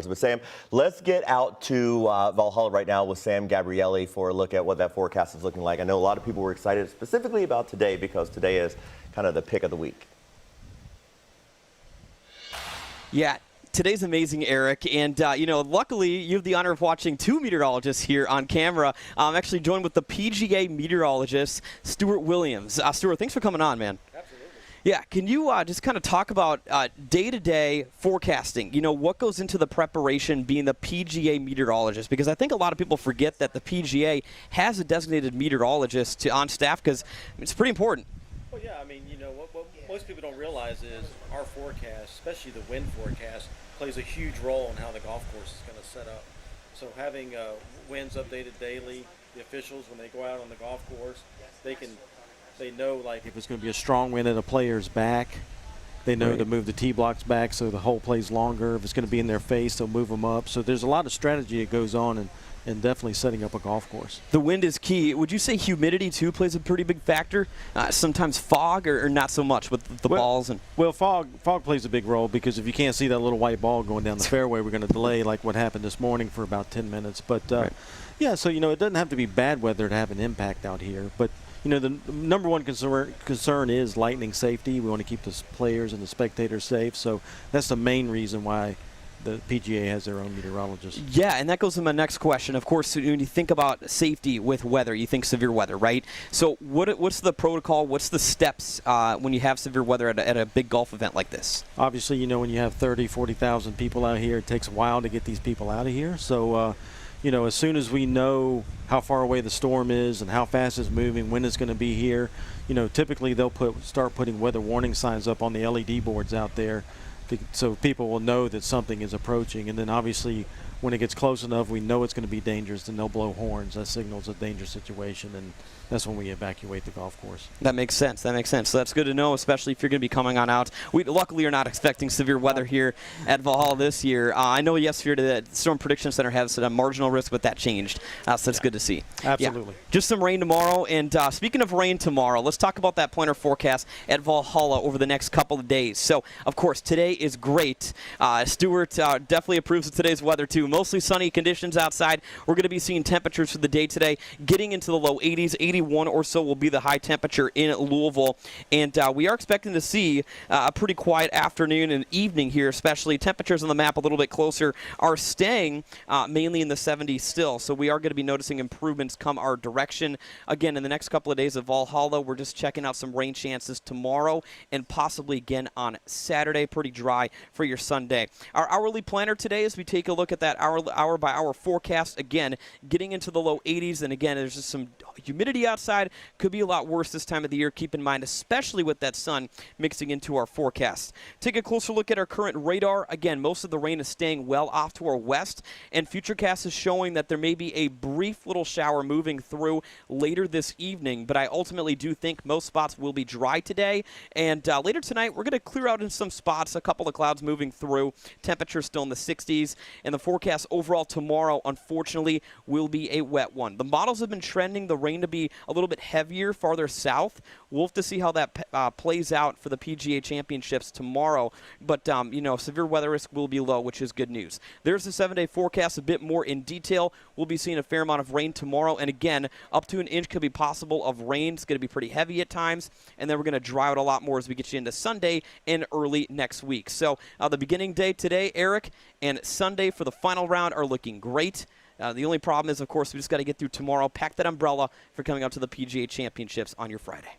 But Sam, let's get out to Valhalla right now with Sam Gabrielli for a look at what that forecast is looking like. I know a lot of people were excited specifically about today because today is kind of the pick of the week. Yeah. Today's amazing, Eric, and luckily you have the honor of watching two meteorologists here on camera. I'm actually joined with the PGA meteorologist, Stuart Williams. Stuart, thanks for coming on, man. Absolutely. Yeah, can you just kind of talk about day-to-day forecasting? You know, what goes into the preparation being the PGA meteorologist? Because I think a lot of people forget that the PGA has a designated meteorologist on staff because it's pretty important. Well, yeah, I mean, what most people don't realize is our forecast, especially the wind forecast, plays a huge role in how the golf course is going to set up. So having winds updated daily, the officials, when they go out on the golf course, they know, like, if it's going to be a strong wind at a player's back, they know to move the tee blocks back so the hole plays longer. If it's going to be in their face, they'll move them up. So there's a lot of strategy that goes on and definitely setting up a golf course. The wind is key. Would you say humidity, too, plays a pretty big factor? Sometimes fog or not so much with the balls? Well, fog plays a big role because if you can't see that little white ball going down the fairway, we're going to delay like what happened this morning for about 10 minutes. But, yeah, so, it doesn't have to be bad weather to have an impact out here. But, the number one concern is lightning safety. We want to keep the players and the spectators safe. So that's the main reason why the PGA has their own meteorologist. Yeah, and that goes to my next question. Of course, when you think about safety with weather, you think severe weather, right? So what's the protocol? What's the steps when you have severe weather at a big golf event like this? Obviously, when you have 30, 40,000 people out here, it takes a while to get these people out of here. So, as soon as we know how far away the storm is and how fast it's moving, when it's going to be here, typically they'll start putting weather warning signs up on the LED boards out there so people will know that something is approaching. And then obviously when it gets close enough, we know it's going to be dangerous, then they'll blow horns. That signals a dangerous situation, and that's when we evacuate the golf course. That makes sense. So that's good to know, especially if you're going to be coming on out. We luckily are not expecting severe weather here at Valhalla this year. I know yesterday the Storm Prediction Center has a marginal risk, but that changed. So that's good to see. Absolutely. Yeah. Just some rain tomorrow. And speaking of rain tomorrow, let's talk about that pointer forecast at Valhalla over the next couple of days. So, of course, today is great. Stuart definitely approves of today's weather, too. Mostly sunny conditions outside. We're going to be seeing temperatures for the day today getting into the low 80s. 81 or so will be the high temperature in Louisville. And we are expecting to see a pretty quiet afternoon and evening here, especially. Temperatures on the map a little bit closer are staying mainly in the 70s still. So we are going to be noticing improvements come our direction. Again, in the next couple of days of Valhalla, we're just checking out some rain chances tomorrow and possibly again on Saturday. Pretty dry for your Sunday. Our hourly planner today, as we take a look at that hour by hour forecast, again, getting into the low 80s. And again, there's just some humidity outside. Could be a lot worse this time of the year. Keep in mind, especially with that sun mixing into our forecast. Take a closer look at our current radar. Again, most of the rain is staying well off to our west, and Futurecast is showing that there may be a brief little shower moving through later this evening, but I ultimately do think most spots will be dry today, and later tonight we're going to clear out in some spots, a couple of clouds moving through, temperature still in the 60s, and the forecast overall tomorrow, unfortunately, will be a wet one. The models have been trending the rain to be a little bit heavier farther south. We'll have to see how that plays out for the PGA Championships tomorrow, but severe weather risk will be low, which is good news. There's the 7-day forecast a bit more in detail. We'll be seeing a fair amount of rain tomorrow, and again, up to an inch could be possible of rain. It's going to be pretty heavy at times, and then we're going to dry out a lot more as we get you into Sunday and early next week. So the beginning day today, Eric, and Sunday for the final round are looking great. The only problem is, of course, we just got to get through tomorrow. Pack that umbrella for coming out to the PGA Championships on your Friday.